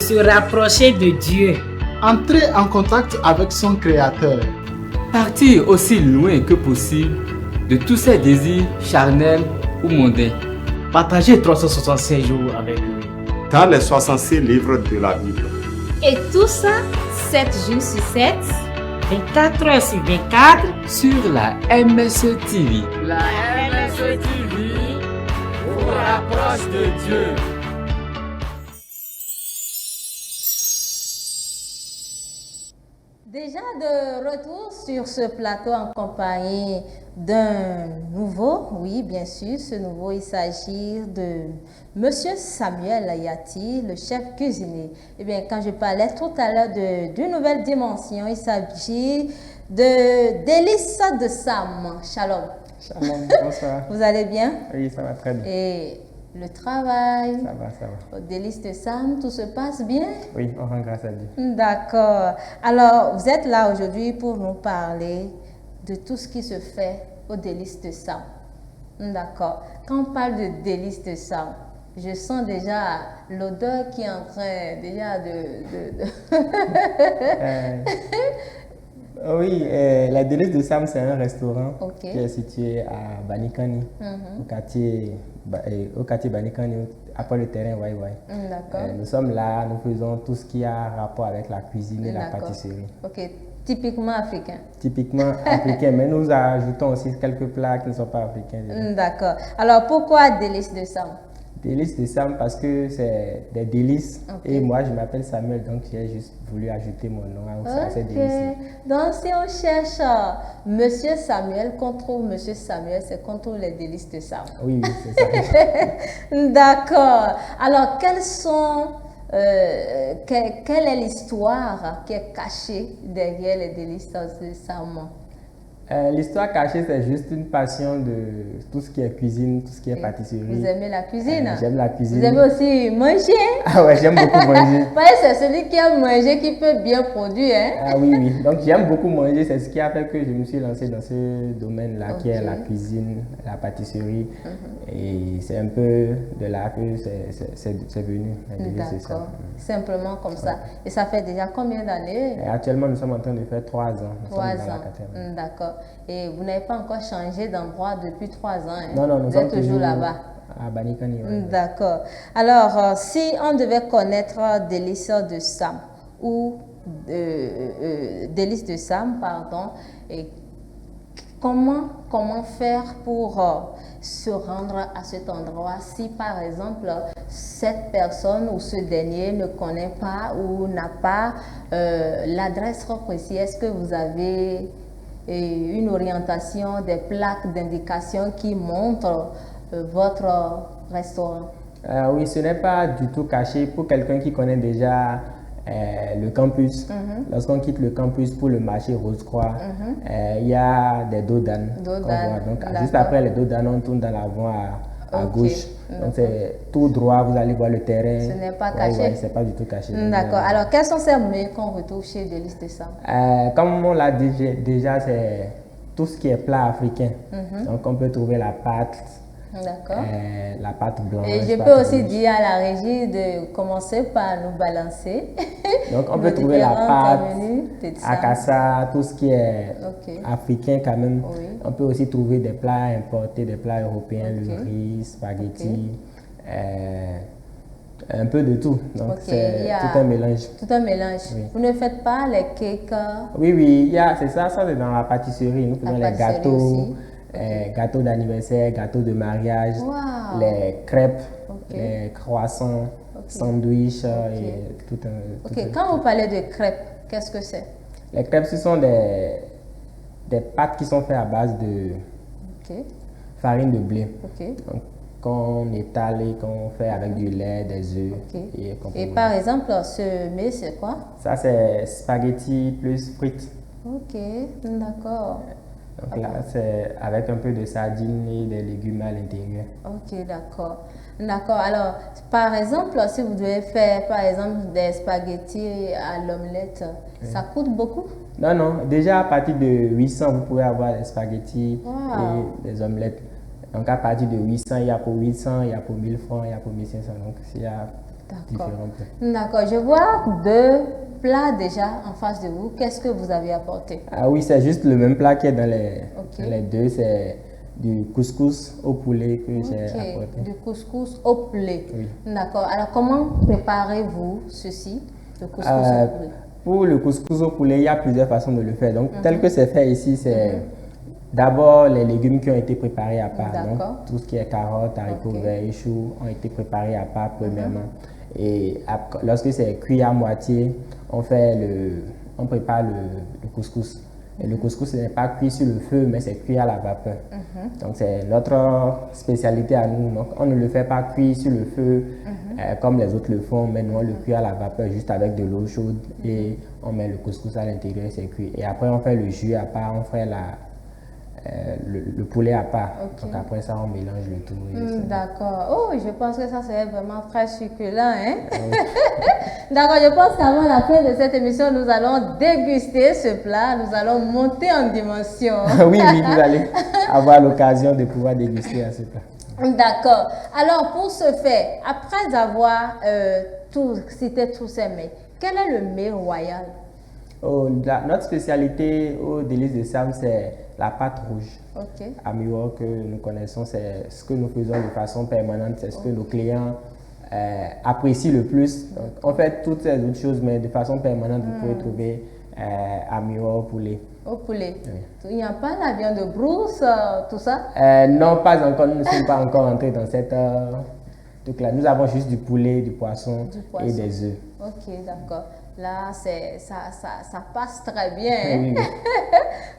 Se rapprocher de Dieu. Entrer en contact avec son Créateur. Partir aussi loin que possible de tous ces désirs charnels ou mondains. Partager 365 jours avec lui. Dans les 66 livres de la Bible. Et tout ça, 7 jours sur 7, 24 heures sur 24, sur la MSE TV. La MSE TV vous rapproche de Dieu. Déjà de retour sur ce plateau en compagnie d'un nouveau, oui bien sûr, ce nouveau il s'agit de Monsieur Samuel Ayati, le chef cuisinier. Eh bien quand je parlais tout à l'heure d'une nouvelle dimension, il s'agit de délices de Sam. Shalom. Shalom, bonsoir. Vous allez bien? Oui, ça va très bien. Et le travail? Ça va. Au délices de Sam, tout se passe bien? Oui, on rend grâce à Dieu. D'accord. Alors, vous êtes là aujourd'hui pour nous parler de tout ce qui se fait au délices de Sam. D'accord. Quand on parle de délices de Sam, je sens déjà l'odeur qui est en train déjà Oui, la délice de Sam, c'est un restaurant qui est situé à Banikani, au quartier Banikani, après le terrain Wai. D'accord. Nous sommes là, nous faisons tout ce qui a rapport avec la cuisine et la pâtisserie. Ok, typiquement africain. Typiquement africain, mais nous ajoutons aussi quelques plats qui ne sont pas africains. D'accord. Alors, pourquoi délices de Sam? Délices de Sam parce que c'est des délices et moi je m'appelle Samuel, donc j'ai juste voulu ajouter mon nom à ces délices. Donc si on cherche Monsieur Samuel, qu'on trouve Monsieur Samuel, c'est qu'on trouve les délices de Sam. Oui, c'est ça. D'accord. Alors quelle est l'histoire qui est cachée derrière les délices de Sam? L'histoire cachée, c'est juste une passion de tout ce qui est cuisine, tout ce qui est pâtisserie. Vous aimez la cuisine? J'aime la cuisine. Vous aimez aussi manger? Ah ouais, j'aime beaucoup manger. C'est celui qui aime manger qui peut bien produire. Hein? Ah oui. Donc j'aime beaucoup manger, c'est ce qui a fait que je me suis lancé dans ce domaine-là qui est la cuisine, la pâtisserie. Et c'est un peu de là que c'est venu. D'accord, simplement comme ça. Et ça fait déjà combien d'années? Actuellement, nous sommes en train de faire 3 ans. 3 ans. D'accord. Et vous n'avez pas encore changé d'endroit depuis 3 ans? Hein? Non, nous sommes toujours là-bas. À Banikani. D'accord. Alors, si on devait connaître Délices de Sam ou Délices de Sam, pardon, et comment faire pour se rendre à cet endroit si par exemple cette personne ou ce dernier ne connaît pas ou n'a pas l'adresse précise? Est-ce que vous avez une orientation, des plaques d'indication qui montrent votre restaurant? Oui, ce n'est pas du tout caché pour quelqu'un qui connaît déjà le campus. Lorsqu'on quitte le campus pour le marché Rose-Croix, il y a des dos d'âne. Donc juste après les dos d'âne, on tourne dans l'avant à gauche. Donc c'est tout droit, vous allez voir le terrain. Ce n'est pas caché? Oui, c'est pas du tout caché. D'accord. Alors quels sont ces menus qu'on retrouve chez Délices de Sam? Comme on l'a dit déjà, c'est tout ce qui est plat africain. Donc on peut trouver la pâte. D'accord. La pâte blanche. Et je peux aussi dire à la régie de commencer par nous balancer. Donc on peut trouver la pâte, akassa, tout ce qui est africain quand même. Oui. On peut aussi trouver des plats importés, des plats européens, le riz, spaghetti, un peu de tout. Donc c'est tout un mélange. Tout un mélange. Oui. Vous ne faites pas les cakes? Oui, c'est ça c'est dans la pâtisserie. Nous faisons les gâteaux. Aussi. Gâteaux d'anniversaire, gâteaux de mariage, les crêpes, les croissants, sandwichs et tout un... Quand vous parlez de crêpes, qu'est-ce que c'est? Les crêpes, ce sont des pâtes qui sont faites à base de farine de blé. Donc, qu'on étale et qu'on fait avec du lait, des œufs. Et par exemple, ce mets, c'est quoi? Ça, c'est spaghetti plus frites. Ok, d'accord. Donc là, c'est avec un peu de sardines et des légumes à l'intérieur. Ok, d'accord. D'accord. Alors, par exemple, si vous devez faire, par exemple, des spaghettis à l'omelette, ça coûte beaucoup? Non. Déjà, à partir de 800, vous pouvez avoir des spaghettis et des omelettes. Donc, à partir de 800, il y a pour 800, il y a pour 1000 francs, il y a pour 1500. Donc, il y a différents plats. D'accord, je vois 2 plats déjà en face de vous. Qu'est-ce que vous avez apporté? Ah oui, c'est juste le même plat qui est dans Ok. les deux. C'est du couscous au poulet que j'ai apporté. Du couscous au poulet. Oui. D'accord. Alors, comment préparez-vous ceci, le couscous au poulet? Pour le couscous au poulet, il y a plusieurs façons de le faire. Donc, tel que c'est fait ici, c'est d'abord les légumes qui ont été préparés à part. Donc, tout ce qui est carottes, haricots verts et choux ont été préparés à part premièrement. Et lorsque c'est cuit à moitié, on prépare le couscous. Et le couscous n'est pas cuit sur le feu, mais c'est cuit à la vapeur. Donc, c'est notre spécialité à nous. Donc, on ne le fait pas cuire sur le feu comme les autres le font, mais nous, on le cuit à la vapeur juste avec de l'eau chaude et on met le couscous à l'intérieur, c'est cuit. Et après, on fait le jus à part, on fait le poulet à part. Donc, après ça, on mélange le tout. D'accord. Oh, je pense que ça serait vraiment très succulent, hein? D'accord, je pense qu'avant la fin de cette émission, nous allons déguster ce plat. Nous allons monter en dimension. Oui, vous allez avoir l'occasion de pouvoir déguster à ce plat. D'accord. Alors, pour ce faire, après avoir cité tous ces mets, quel est le mets royal? Notre spécialité au délice de Sam, c'est la pâte rouge. À Miwo que nous connaissons, c'est ce que nous faisons de façon permanente, c'est ce que nos clients apprécient le plus. Donc, on fait toutes ces autres choses, mais de façon permanente, vous pouvez trouver à Miwo au poulet. Au poulet. Oui. Il n'y a pas la viande de brousse, tout ça? Non, pas encore. Nous ne sommes pas encore entrés dans cette truc-là. Nous avons juste du poulet, du poisson et des œufs. Ok, d'accord. Là, ça passe très bien. Oui.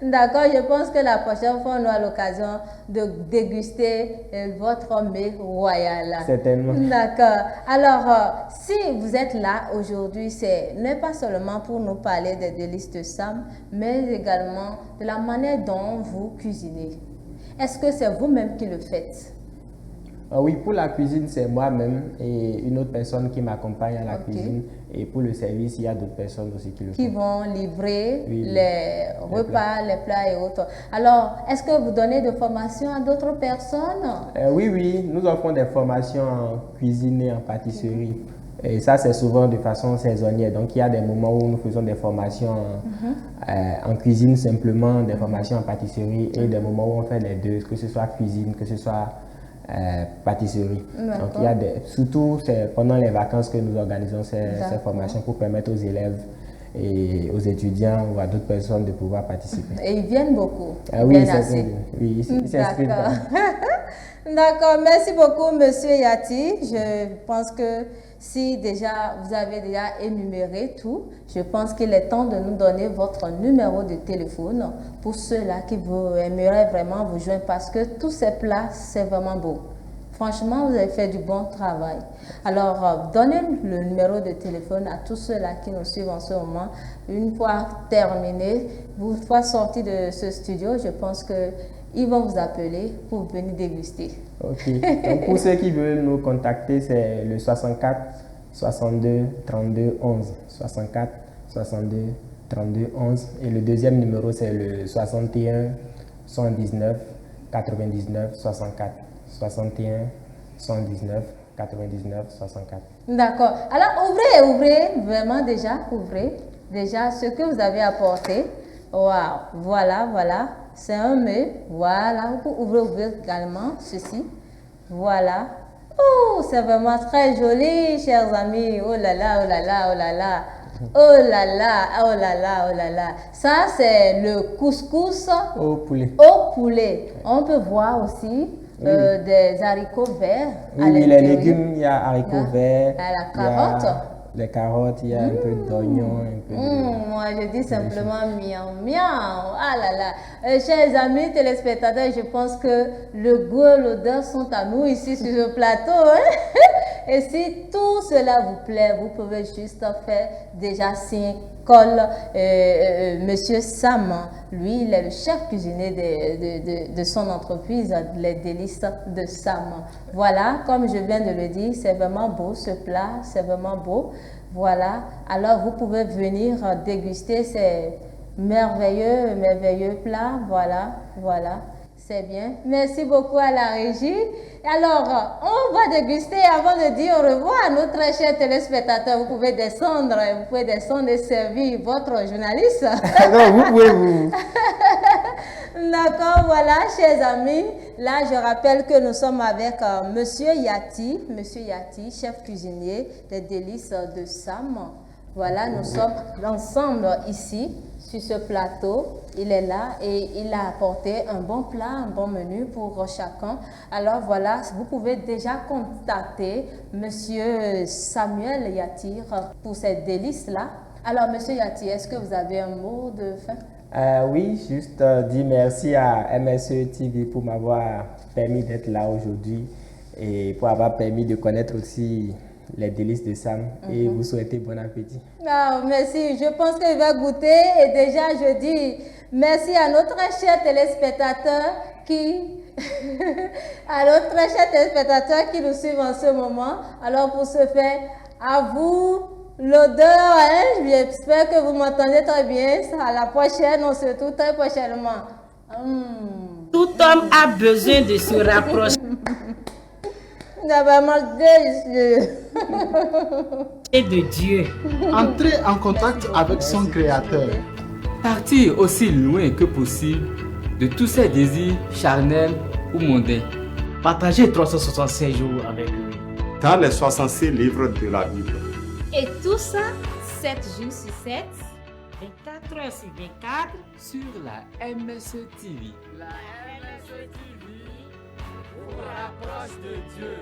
D'accord, je pense que la prochaine fois, on aura l'occasion de déguster votre mets royal. Certainement. D'accord. Alors, si vous êtes là aujourd'hui, ce n'est pas seulement pour nous parler des délices de Sam, mais également de la manière dont vous cuisinez. Est-ce que c'est vous-même qui le faites? Oui, pour la cuisine, c'est moi-même et une autre personne qui m'accompagne à la cuisine. Et pour le service, il y a d'autres personnes aussi qui le font. Qui vont livrer les repas, les plats et autres. Alors, est-ce que vous donnez des formations à d'autres personnes? Oui, nous offrons des formations en cuisine et en pâtisserie. Et ça, c'est souvent de façon saisonnière. Donc, il y a des moments où nous faisons des formations en cuisine simplement, des formations en pâtisserie et des moments où on fait les deux, que ce soit cuisine, que ce soit pâtisserie. Donc, il y a surtout c'est pendant les vacances que nous organisons ces formations pour permettre aux élèves et aux étudiants ou à d'autres personnes de pouvoir participer. Et ils viennent beaucoup? Oui, ils s'inscrivent. D'accord, merci beaucoup Monsieur Yati. Je pense que si déjà vous avez déjà énuméré tout, je pense qu'il est temps de nous donner votre numéro de téléphone pour ceux-là qui vous aimeraient vraiment vous joindre parce que tous ces plats, c'est vraiment beau. Franchement, vous avez fait du bon travail. Alors, donnez le numéro de téléphone à tous ceux-là qui nous suivent en ce moment. Une fois terminé, une fois sorti de ce studio, je pense qu'ils vont vous appeler pour venir déguster. Ok. Donc, pour ceux qui veulent nous contacter, c'est le 64 62 32 11. 64 62 32 11. Et le deuxième numéro, c'est le 61 119 99 64. 61 119 99 64. D'accord. Alors, ouvrez, vraiment déjà, ouvrez déjà ce que vous avez apporté. Waouh, voilà. C'est un mets. Voilà, vous pouvez ouvrir également ceci. Voilà. Oh, c'est vraiment très joli, chers amis. Oh là là. Ça, c'est le couscous au poulet. On peut voir aussi des haricots verts. Oui, les légumes, il y a haricots verts. La carotte. Les carottes, il y a un peu d'oignon, un peu de... Moi, je dis simplement miam. Ah là là. Chers amis téléspectateurs, je pense que le goût et l'odeur sont à nous ici sur le plateau. Et si tout cela vous plaît, vous pouvez juste faire déjà signe colle. Monsieur Sam, lui, il est le chef cuisinier de son entreprise, Les Délices de Sam. Voilà, comme je viens de le dire, c'est vraiment beau ce plat, c'est vraiment beau. Voilà, alors vous pouvez venir déguster ces merveilleux plats. Voilà. C'est bien. Merci beaucoup à la régie. Alors, on va déguster avant de dire au revoir à nos très chers téléspectateurs. Vous pouvez descendre et servir votre journaliste. Non, vous pouvez vous. D'accord, voilà, chers amis. Là, je rappelle que nous sommes avec Monsieur Yati, chef cuisinier des délices de Sam. Voilà, nous sommes ensemble ici, sur ce plateau. Il est là et il a apporté un bon plat, un bon menu pour chacun. Alors voilà, vous pouvez déjà contacter Monsieur Samuel Yati pour ces délices-là. Alors, Monsieur Yati, est-ce que vous avez un mot de fin? Oui, juste dire merci à MSE TV pour m'avoir permis d'être là aujourd'hui et pour avoir permis de connaître aussi les délices de Sam et vous souhaiter bon appétit. Ah, merci, je pense qu'il va goûter et déjà je dis merci à nos très chers téléspectateurs qui nous suivent en ce moment. Alors pour ce faire, à vous l'odeur, j'espère que vous m'entendez très bien. À la prochaine, on se retrouve très prochainement. Tout homme a besoin de se rapprocher et de Dieu. Entrez en contact avec son Créateur. Partir aussi loin que possible de tous ces désirs charnels ou mondains. Partagez 365 jours avec lui. Dans les 66 livres de la Bible. Et tout ça, 7 jours sur 7, 24 heures sur 24, Sur la MSE TV. La MSE TV vous rapproche de Dieu.